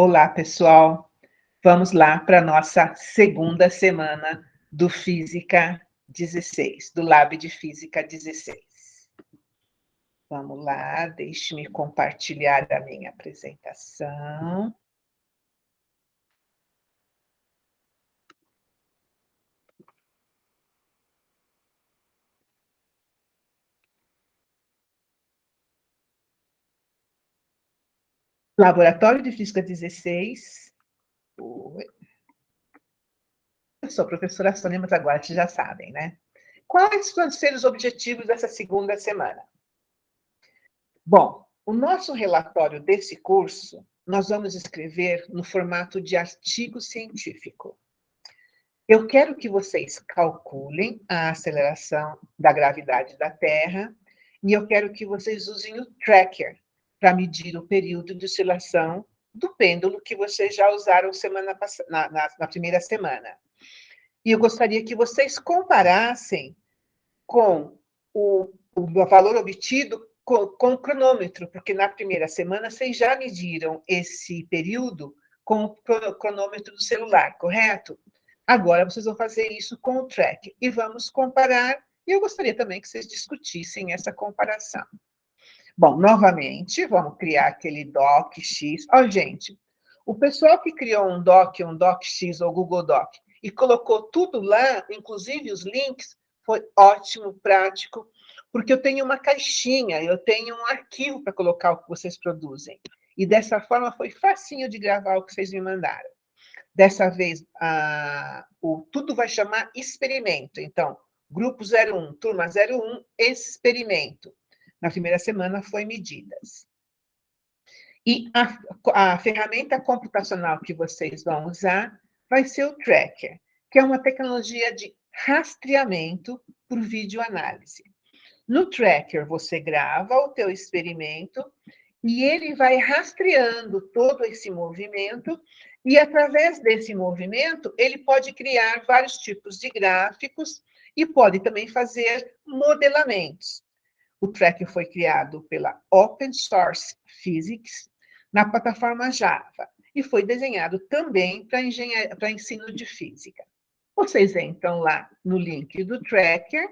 Olá, pessoal. Vamos lá para a nossa segunda semana do Física 16, do Lab de Física 16. Vamos lá, deixe-me compartilhar a minha apresentação. Laboratório de Física 16. Oi. Eu sou a professora Sônia, mas agora vocês já sabem, né? Quais vão ser os objetivos dessa segunda semana? Bom, o nosso relatório desse curso, nós vamos escrever no formato de artigo científico. Eu quero que vocês calculem a aceleração da gravidade da Terra e eu quero que vocês usem o tracker para medir o período de oscilação do pêndulo que vocês já usaram na primeira semana. E eu gostaria que vocês comparassem com o valor obtido com o cronômetro, porque na primeira semana vocês já mediram esse período com o cronômetro do celular, correto? Agora vocês vão fazer isso com o tracker e vamos comparar. E eu gostaria também que vocês discutissem essa comparação. Bom, novamente, vamos criar aquele DocX. Ó, gente, o pessoal que criou um DocX ou Google Doc e colocou tudo lá, inclusive os links, foi ótimo, prático, porque eu tenho uma caixinha, eu tenho um arquivo para colocar o que vocês produzem. E dessa forma foi facinho de gravar o que vocês me mandaram. Dessa vez, tudo vai chamar experimento. Então, grupo 01, turma 01, experimento. Na primeira semana foi medidas. E a ferramenta computacional que vocês vão usar vai ser o Tracker, que é uma tecnologia de rastreamento por videoanálise. No Tracker, você grava o teu experimento e ele vai rastreando todo esse movimento e, através desse movimento, ele pode criar vários tipos de gráficos e pode também fazer modelamentos. O Tracker foi criado pela Open Source Physics na plataforma Java e foi desenhado também para ensino de física. Vocês entram lá no link do Tracker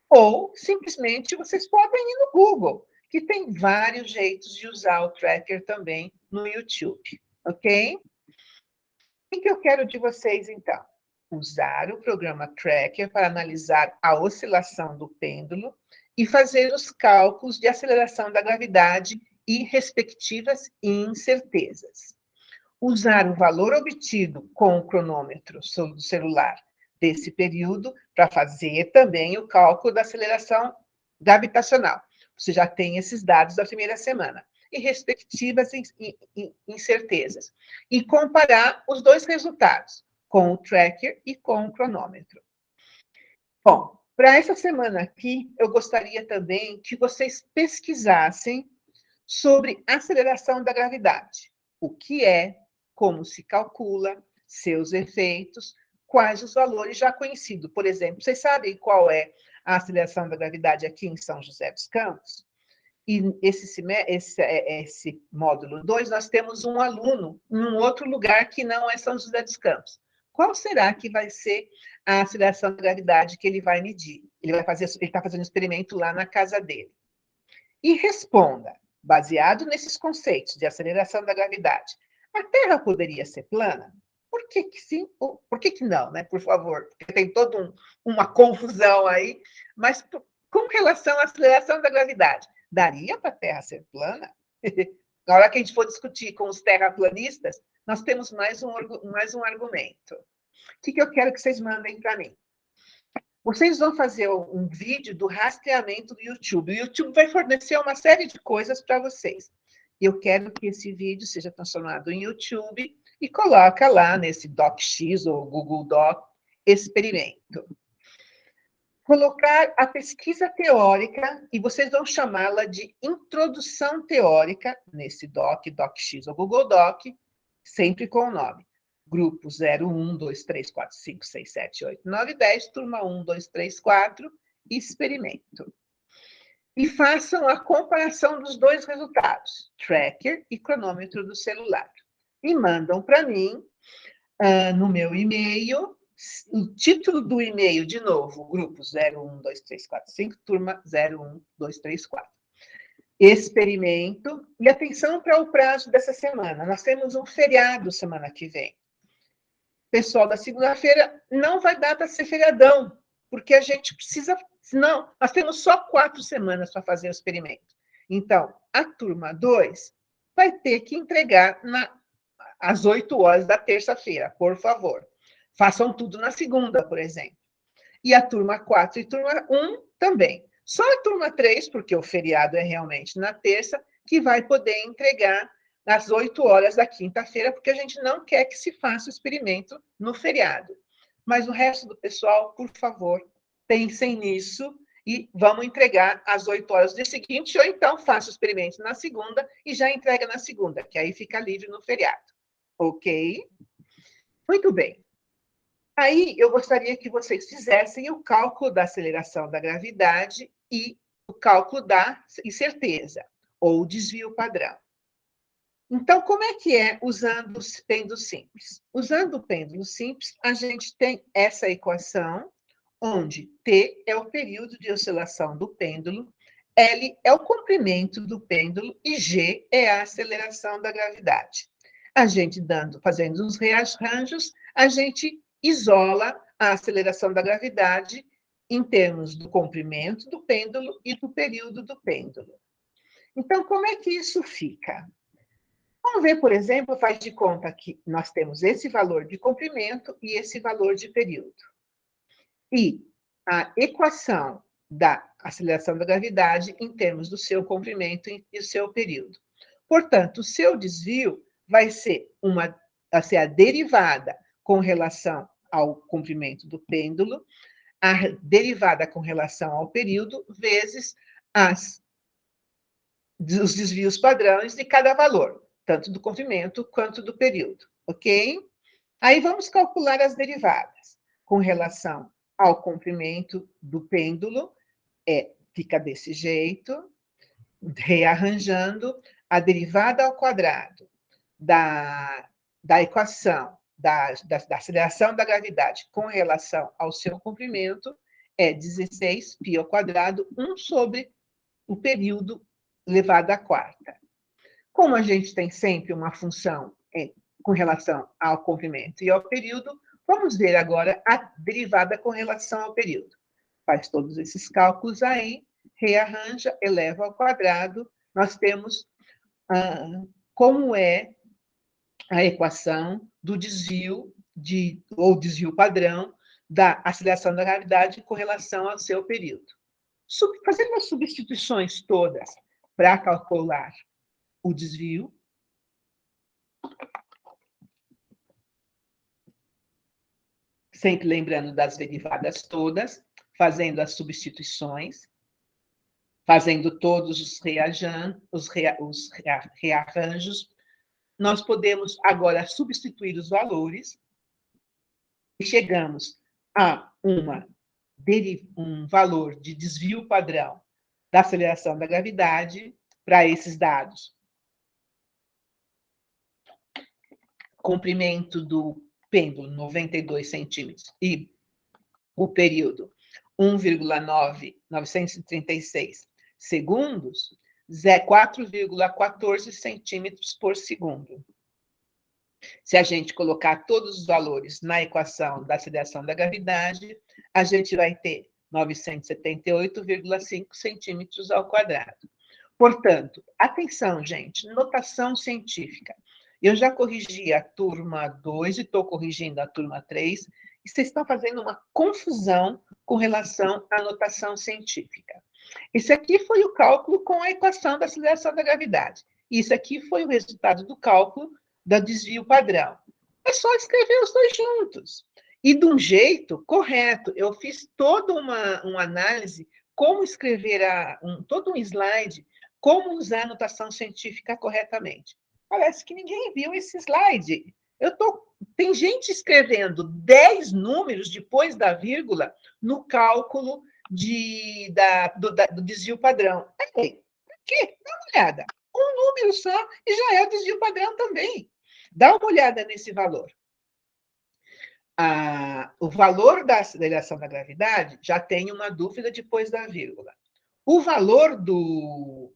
ou, simplesmente, vocês podem ir no Google, que tem vários jeitos de usar o Tracker também no YouTube, ok? O que eu quero de vocês, então? Usar o programa Tracker para analisar a oscilação do pêndulo e fazer os cálculos de aceleração da gravidade e respectivas incertezas. Usar o valor obtido com o cronômetro do celular desse período para fazer também o cálculo da aceleração gravitacional. Você já tem esses dados da primeira semana. E respectivas incertezas. E comparar os dois resultados, com o tracker e com o cronômetro. Bom, para essa semana aqui, eu gostaria também que vocês pesquisassem sobre aceleração da gravidade. O que é, como se calcula, seus efeitos, quais os valores já conhecidos. Por exemplo, vocês sabem qual é a aceleração da gravidade aqui em São José dos Campos? E esse módulo 2, nós temos um aluno em um outro lugar que não é São José dos Campos. Qual será que vai ser a aceleração da gravidade que ele vai medir? Ele está fazendo um experimento lá na casa dele. E responda, baseado nesses conceitos de aceleração da gravidade, a Terra poderia ser plana? Por que sim? Ou por que não, né? Por favor, porque tem toda uma confusão aí. Mas com relação à aceleração da gravidade, daria para a Terra ser plana? Na hora que a gente for discutir com os terraplanistas, nós temos mais um argumento. O que eu quero que vocês mandem para mim? Vocês vão fazer um vídeo do rastreamento do YouTube. O YouTube vai fornecer uma série de coisas para vocês. Eu quero que esse vídeo seja transformado em YouTube e coloca lá nesse DocX ou Google Doc experimento. Colocar a pesquisa teórica, e vocês vão chamá-la de introdução teórica, nesse DocX ou Google Doc, sempre com o nome. Grupo 01, 2, 3, 4, 5, 6, 7, 8, 9, 10, turma 1, 2, 3, 4, experimento. E façam a comparação dos dois resultados, tracker e cronômetro do celular. e mandam para mim, no meu e-mail, o título do e-mail, de novo, grupo 01234, turma 01234. Experimento, e atenção para o prazo dessa semana. Nós temos um feriado semana que vem. Pessoal da segunda-feira, não vai dar para ser feriadão, porque a gente precisa, senão, nós temos só 4 semanas para fazer o experimento. Então, a turma 2 vai ter que entregar às 8 horas da terça-feira, por favor. Façam tudo na segunda, por exemplo. E a turma 4 e turma 1 também. Só a turma 3, porque o feriado é realmente na terça, que vai poder entregar às 8 horas da quinta-feira, porque a gente não quer que se faça o experimento no feriado. Mas o resto do pessoal, por favor, pensem nisso e vamos entregar às 8 horas do dia seguinte, ou então faça o experimento na segunda e já entrega na segunda, que aí fica livre no feriado. Ok? Muito bem. Aí eu gostaria que vocês fizessem o cálculo da aceleração da gravidade e o cálculo da incerteza, ou desvio padrão. Então, como é que é usando os pêndulos simples? Usando o pêndulo simples, a gente tem essa equação, onde T é o período de oscilação do pêndulo, L é o comprimento do pêndulo e G é a aceleração da gravidade. A gente fazendo os rearranjos, a gente isola a aceleração da gravidade em termos do comprimento do pêndulo e do período do pêndulo. Então, como é que isso fica? Vamos ver, por exemplo, faz de conta que nós temos esse valor de comprimento e esse valor de período. E a equação da aceleração da gravidade em termos do seu comprimento e do seu período. Portanto, o seu desvio vai ser a derivada com relação ao comprimento do pêndulo, a derivada com relação ao período, vezes os desvios padrões de cada valor, tanto do comprimento quanto do período, ok? Aí vamos calcular as derivadas. Com relação ao comprimento do pêndulo, fica desse jeito, rearranjando a derivada ao quadrado da equação da aceleração da gravidade com relação ao seu comprimento é 16 π ao quadrado, 1 sobre o período elevado à quarta. Como a gente tem sempre uma função com relação ao comprimento e ao período, vamos ver agora a derivada com relação ao período. Faz todos esses cálculos aí, rearranja, eleva ao quadrado, nós temos como é a equação do desvio ou desvio padrão da aceleração da gravidade com relação ao seu período. Fazendo as substituições todas para calcular o desvio, sempre lembrando das derivadas todas, fazendo as substituições, fazendo todos os rearranjos, nós podemos agora substituir os valores e chegamos a um valor de desvio padrão da aceleração da gravidade para esses dados. Comprimento do pêndulo, 92 centímetros, e o período, 1,936 segundos, 4,14 centímetros por segundo. Se a gente colocar todos os valores na equação da aceleração da gravidade, a gente vai ter 978,5 centímetros ao quadrado. Portanto, atenção, gente, notação científica. Eu já corrigi a turma 2 e estou corrigindo a turma 3, e vocês estão fazendo uma confusão com relação à notação científica. Esse aqui foi o cálculo com a equação da aceleração da gravidade. Isso aqui foi o resultado do cálculo do desvio padrão. É só escrever os dois juntos. E de um jeito correto. Eu fiz toda uma análise, como escrever todo um slide, como usar a notação científica corretamente. Parece que ninguém viu esse slide. Tem gente escrevendo 10 números depois da vírgula no cálculo do desvio padrão. Aqui, dá uma olhada. Um número só e já é o desvio padrão também. Dá uma olhada nesse valor. O valor da aceleração da gravidade já tem uma dúvida depois da vírgula. O valor do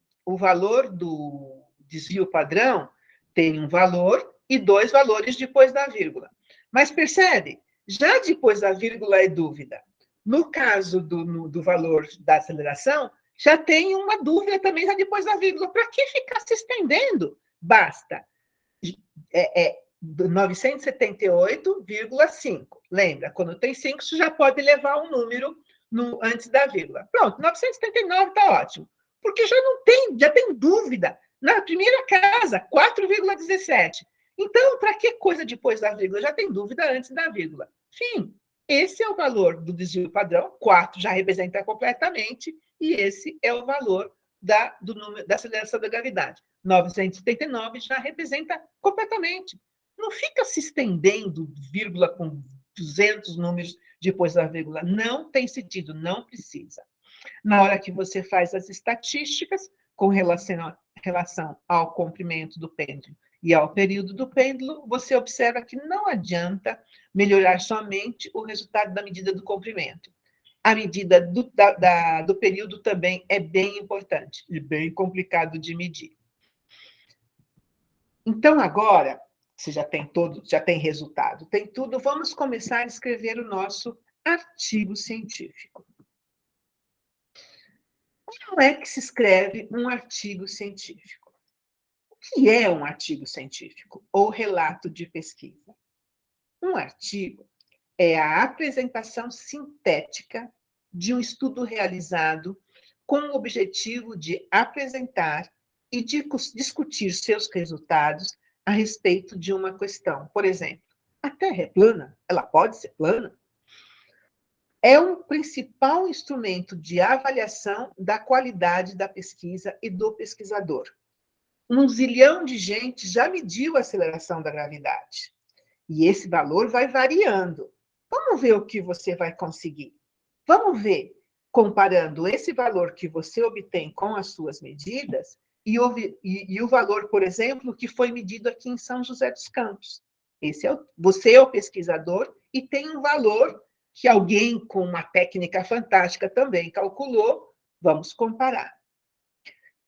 desvio padrão tem um valor e 2 valores depois da vírgula. Mas percebe? Já depois da vírgula é dúvida. No caso do valor da aceleração, já tem uma dúvida também já depois da vírgula. Para que ficar se estendendo? Basta 978,5. Lembra, quando tem 5, você já pode levar um número antes da vírgula. Pronto, 979 está ótimo. Porque já tem dúvida. Na primeira casa, 4,17. Então, para que coisa depois da vírgula? Já tem dúvida antes da vírgula. Fim. Esse é o valor do desvio padrão. 4 já representa completamente. E esse é o valor da aceleração da gravidade. 979 já representa completamente. Não fica se estendendo vírgula com 200 números depois da vírgula. Não tem sentido, não precisa. Na hora que você faz as estatísticas com relação ao comprimento do pêndulo e ao período do pêndulo, você observa que não adianta melhorar somente o resultado da medida do comprimento. A medida do período também é bem importante e bem complicado de medir. Então, agora, você já tem resultado, tem tudo, vamos começar a escrever o nosso artigo científico. Como é que se escreve um artigo científico? O que é um artigo científico ou relato de pesquisa? Um artigo é a apresentação sintética de um estudo realizado com o objetivo de apresentar e de discutir seus resultados a respeito de uma questão. Por exemplo, a Terra é plana? Ela pode ser plana? É um principal instrumento de avaliação da qualidade da pesquisa e do pesquisador. 1 zilhão de gente já mediu a aceleração da gravidade. E esse valor vai variando. Vamos ver o que você vai conseguir. Vamos ver, comparando esse valor que você obtém com as suas medidas e o valor, por exemplo, que foi medido aqui em São José dos Campos. Você é o pesquisador e tem um valor que alguém com uma técnica fantástica também calculou. Vamos comparar.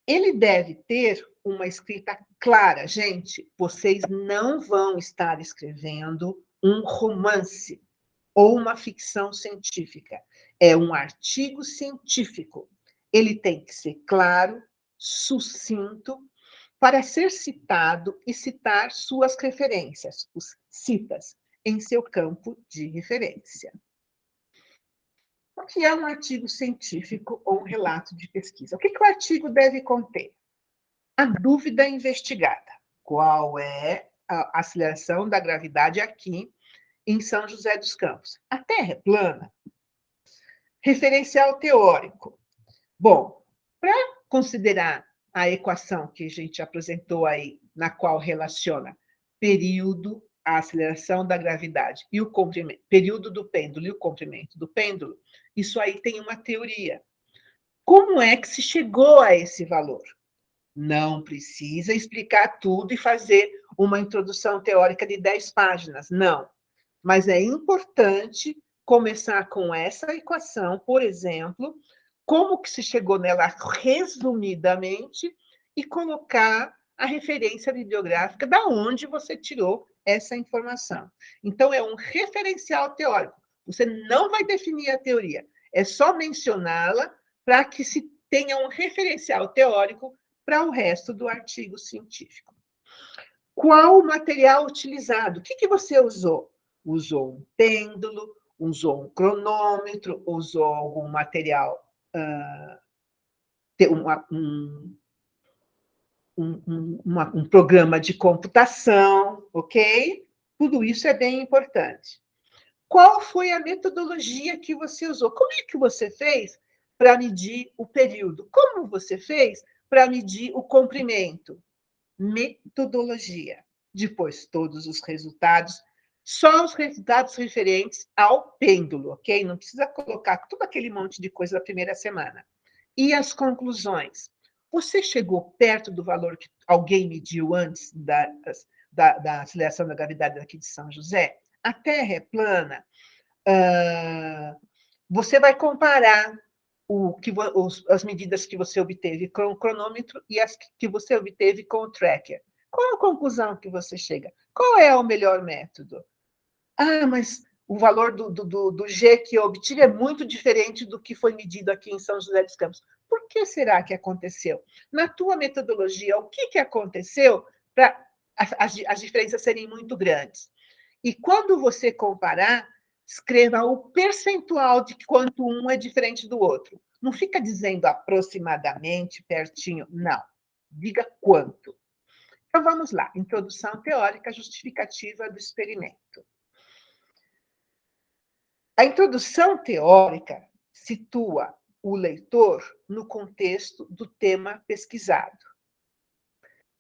Ele deve ter uma escrita clara. Gente, vocês não vão estar escrevendo um romance ou uma ficção científica. É um artigo científico. Ele tem que ser claro, sucinto, para ser citado e citar suas referências, os citas, em seu campo de referência. O que é um artigo científico ou um relato de pesquisa? O que o artigo deve conter? A dúvida investigada. Qual é a aceleração da gravidade aqui em São José dos Campos? A Terra é plana? Referencial teórico. Bom, para considerar a equação que a gente apresentou aí, na qual relaciona período, a aceleração da gravidade e o comprimento, período do pêndulo e o comprimento do pêndulo, isso aí tem uma teoria. Como é que se chegou a esse valor? Não precisa explicar tudo e fazer uma introdução teórica de 10 páginas, não. Mas é importante começar com essa equação, por exemplo, como que se chegou nela resumidamente e colocar a referência bibliográfica da onde você tirou essa informação. Então, é um referencial teórico. Você não vai definir a teoria, é só mencioná-la para que se tenha um referencial teórico para o resto do artigo científico. Qual o material utilizado? O que você usou? Usou um pêndulo, usou um cronômetro, usou algum material, um programa de computação, ok? Tudo isso é bem importante. Qual foi a metodologia que você usou? Como é que você fez para medir o período? Como você fez para medir o comprimento? Metodologia. Depois, todos os resultados, só os resultados referentes ao pêndulo, ok? Não precisa colocar todo aquele monte de coisa da primeira semana. E as conclusões? Você chegou perto do valor que alguém mediu antes da aceleração da gravidade daqui de São José, a Terra é plana, você vai comparar as medidas que você obteve com o cronômetro e as que você obteve com o tracker. Qual a conclusão que você chega? Qual é o melhor método? Ah, mas o valor do G que eu obtive é muito diferente do que foi medido aqui em São José dos Campos. Por que será que aconteceu? Na tua metodologia, o que aconteceu para as diferenças serem muito grandes? E quando você comparar, escreva o percentual de quanto um é diferente do outro. Não fica dizendo aproximadamente, pertinho, não. Diga quanto. Então, vamos lá. Introdução teórica justificativa do experimento. A introdução teórica situa o leitor no contexto do tema pesquisado.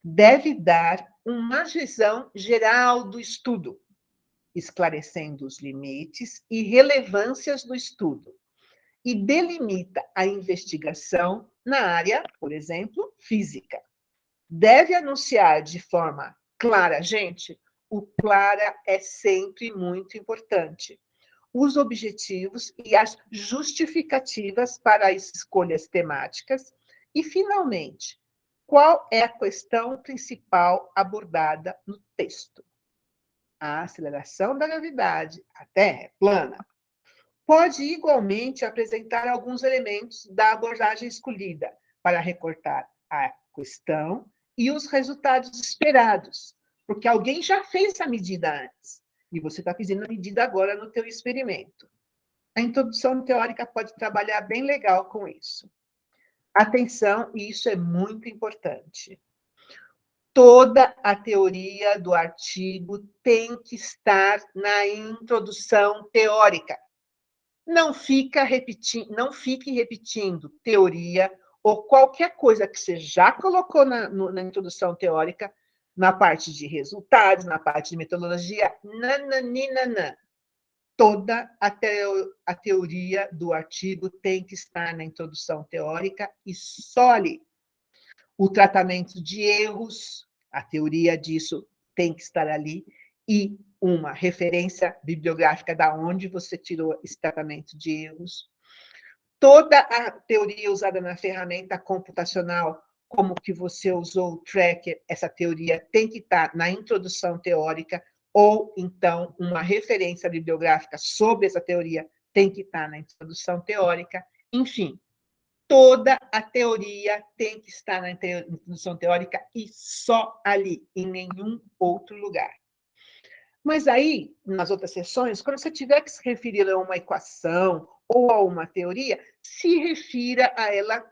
Deve dar uma visão geral do estudo, esclarecendo os limites e relevâncias do estudo, e delimita a investigação na área, por exemplo, física. Deve anunciar de forma clara, gente, o clara é sempre muito importante, os objetivos e as justificativas para as escolhas temáticas e, finalmente, qual é a questão principal abordada no texto. A aceleração da gravidade, a Terra é plana, pode igualmente apresentar alguns elementos da abordagem escolhida para recortar a questão e os resultados esperados, porque alguém já fez essa medida antes e você está fazendo a medida agora no teu experimento. A introdução teórica pode trabalhar bem legal com isso. Atenção, e isso é muito importante. Toda a teoria do artigo tem que estar na introdução teórica. Não fique repetindo teoria ou qualquer coisa que você já colocou na introdução teórica, na parte de resultados, na parte de metodologia, nananina. Toda a teoria do artigo tem que estar na introdução teórica e só ali. O tratamento de erros, a teoria disso tem que estar ali, e uma referência bibliográfica da onde você tirou esse tratamento de erros. Toda a teoria usada na ferramenta computacional, como que você usou o tracker, essa teoria tem que estar na introdução teórica, ou então uma referência bibliográfica sobre essa teoria tem que estar na introdução teórica. Enfim, toda a teoria tem que estar na introdução teórica e só ali, em nenhum outro lugar. Mas aí, nas outras sessões, quando você tiver que se referir a uma equação ou a uma teoria, se refira a ela,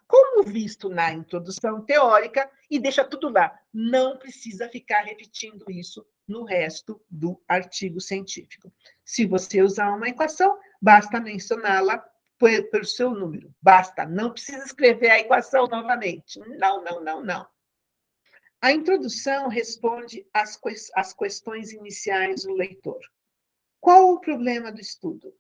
como visto na introdução teórica, e deixa tudo lá. Não precisa ficar repetindo isso no resto do artigo científico. Se você usar uma equação, basta mencioná-la pelo seu número. Basta, não precisa escrever a equação novamente. Não. A introdução responde às questões iniciais do leitor. Qual o problema do estudo?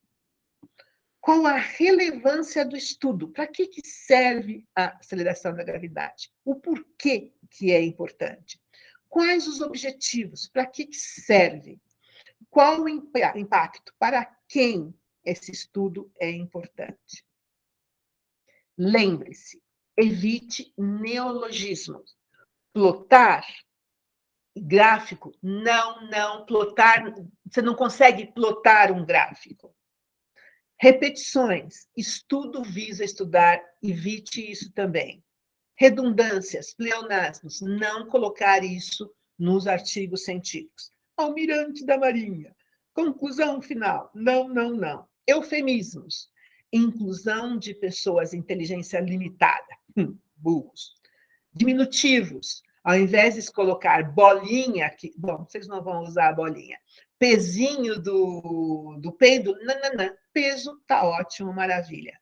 Qual a relevância do estudo? Para que serve a aceleração da gravidade? O porquê que é importante? Quais os objetivos? Para que serve? Qual o impacto? Para quem esse estudo é importante? Lembre-se, evite neologismos. Plotar, gráfico, não, plotar, você não consegue plotar um gráfico. Repetições, estudo visa estudar, evite isso também. Redundâncias, pleonasmos, não colocar isso nos artigos científicos. Almirante da Marinha, conclusão final, não. Eufemismos, inclusão de pessoas de inteligência limitada, burros. Diminutivos, ao invés de colocar bolinha aqui, bom, vocês não vão usar a bolinha, pezinho do pêndulo, não, peso está ótimo, maravilha.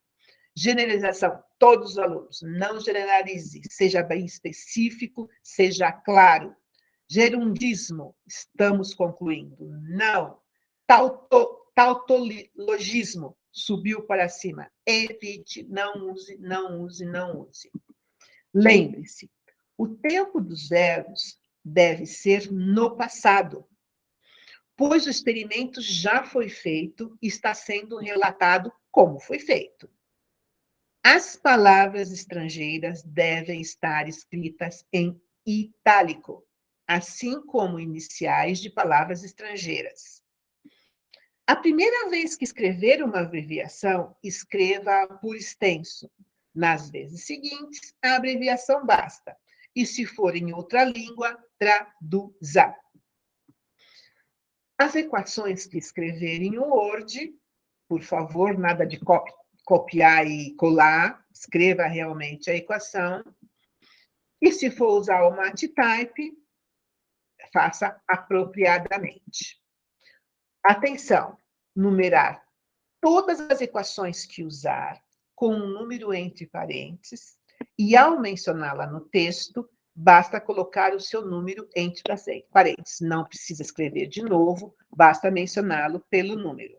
Generalização, todos os alunos, não generalize, seja bem específico, seja claro. Gerundismo, estamos concluindo, não. Tautologismo, subiu para cima, evite, não use. Lembre-se, o tempo dos verbos deve ser no passado, pois o experimento já foi feito e está sendo relatado como foi feito. As palavras estrangeiras devem estar escritas em itálico, assim como iniciais de palavras estrangeiras. A primeira vez que escrever uma abreviação, escreva por extenso. Nas vezes seguintes, a abreviação basta. E se for em outra língua, traduza. As equações que escrever em Word, por favor, nada de copiar e colar, escreva realmente a equação. E se for usar o MathType, faça apropriadamente. Atenção, numerar todas as equações que usar com um número entre parênteses e, ao mencioná-la no texto, basta colocar o seu número entre parênteses. Não precisa escrever de novo, basta mencioná-lo pelo número.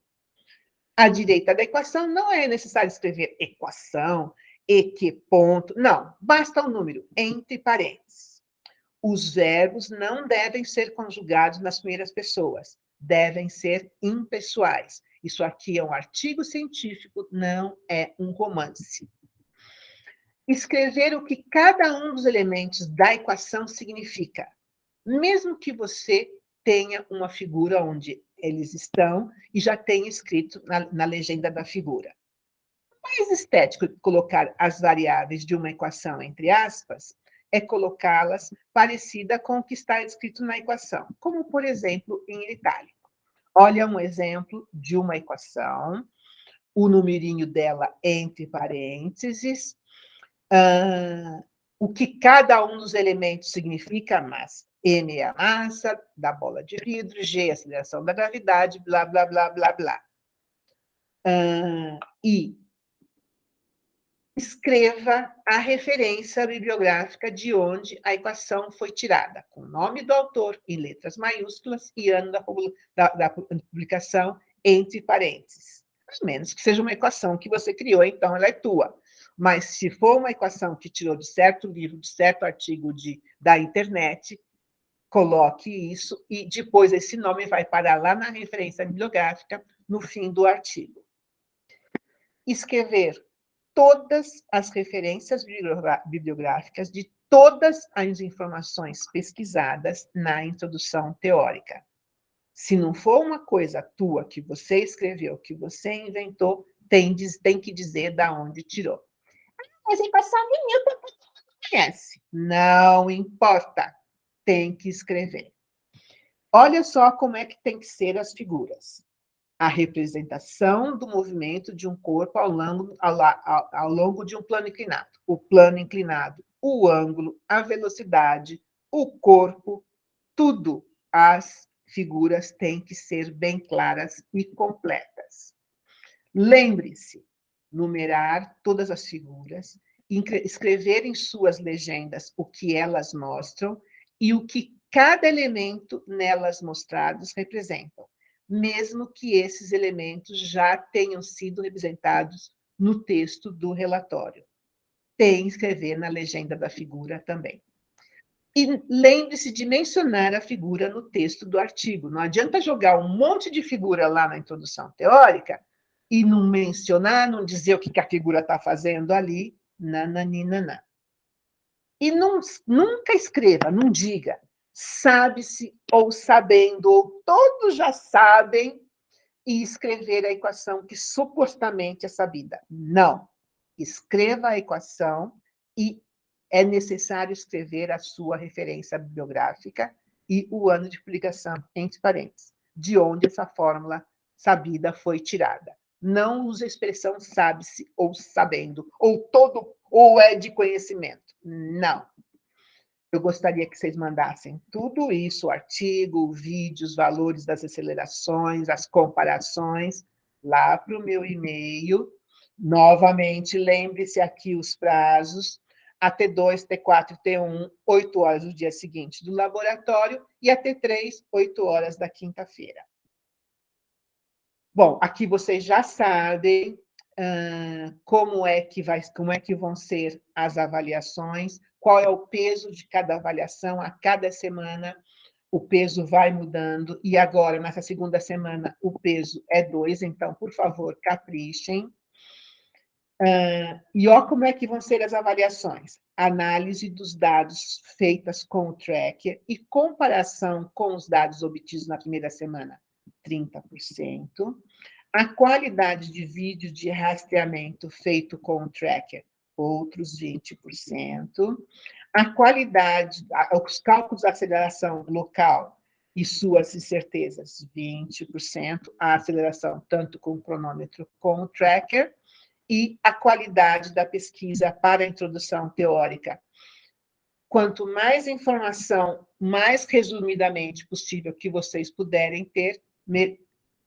À direita da equação, não é necessário escrever equação, e que ponto. Não, basta o número entre parênteses. Os verbos não devem ser conjugados nas primeiras pessoas, devem ser impessoais. Isso aqui é um artigo científico, não é um romance. Escrever o que cada um dos elementos da equação significa, mesmo que você tenha uma figura onde eles estão e já tenha escrito na legenda da figura. Mais estético que colocar as variáveis de uma equação entre aspas é colocá-las parecida com o que está escrito na equação, como, por exemplo, em itálico. Olha um exemplo de uma equação, o numerinho dela entre parênteses, o que cada um dos elementos significa, mas M é a massa da bola de vidro, G é a aceleração da gravidade, blá, blá, blá, blá, blá. E escreva a referência bibliográfica de onde a equação foi tirada, com o nome do autor em letras maiúsculas e ano da publicação entre parênteses. A menos que seja uma equação que você criou, então ela é tua. Mas se for uma equação que tirou de certo livro, de certo artigo da internet, coloque isso e depois esse nome vai parar lá na referência bibliográfica no fim do artigo. Escrever todas as referências bibliográficas de todas as informações pesquisadas na introdução teórica. Se não for uma coisa tua que você escreveu, que você inventou, tem que dizer de onde tirou. Mas a equação de Newton conhece. Não importa, tem que escrever. Olha só como é que tem que ser as figuras. A representação do movimento de um corpo ao longo de um plano inclinado. O plano inclinado, o ângulo, a velocidade, o corpo, tudo. As figuras têm que ser bem claras e completas. Lembre-se, numerar todas as figuras, escrever em suas legendas o que elas mostram e o que cada elemento nelas mostrados representam, mesmo que esses elementos já tenham sido representados no texto do relatório. Tem que escrever na legenda da figura também. E lembre-se de mencionar a figura no texto do artigo. Não adianta jogar um monte de figura lá na introdução teórica e não mencionar, não dizer o que a figura está fazendo ali, nananina. E nunca escreva, não diga, sabe-se ou sabendo, ou todos já sabem, e escrever a equação que supostamente é sabida. Não. Escreva a equação e é necessário escrever a sua referência bibliográfica e o ano de publicação, entre parênteses, de onde essa fórmula sabida foi tirada. Não use a expressão sabe-se ou sabendo, ou é de conhecimento. Não. Eu gostaria que vocês mandassem tudo isso, o artigo, o vídeo, os valores das acelerações, as comparações, lá para o meu e-mail. Novamente, lembre-se aqui os prazos, a T2, T4 e T1, 8 horas do dia seguinte do laboratório, e a T3, 8 horas da quinta-feira. Bom, aqui vocês já sabem como é que vão ser as avaliações, qual é o peso de cada avaliação, a cada semana o peso vai mudando, e agora, nessa segunda semana, o peso é 2, então, por favor, caprichem. E ó como é que vão ser as avaliações. Análise dos dados feitas com o tracker e comparação com os dados obtidos na primeira semana, 30%. A qualidade de vídeo de rastreamento feito com o tracker, outros 20%. A qualidade, os cálculos de aceleração local e suas incertezas, 20%. A aceleração tanto com o cronômetro como o tracker. E a qualidade da pesquisa para a introdução teórica. Quanto mais informação, mais resumidamente possível que vocês puderem ter,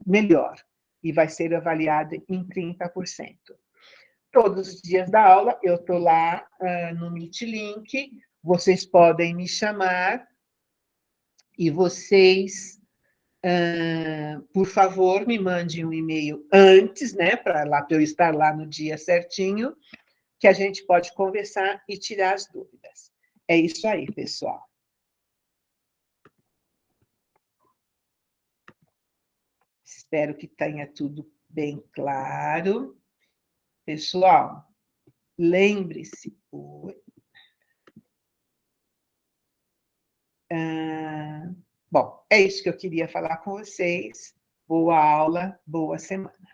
melhor. E vai ser avaliada em 30%. Todos os dias da aula, eu estou lá no Meet Link, vocês podem me chamar e vocês, por favor, me mandem um e-mail antes, né, para eu estar lá no dia certinho, que a gente pode conversar e tirar as dúvidas. É isso aí, pessoal. Espero que tenha tudo bem claro. Pessoal, lembre-se. Bom, é isso que eu queria falar com vocês. Boa aula, boa semana.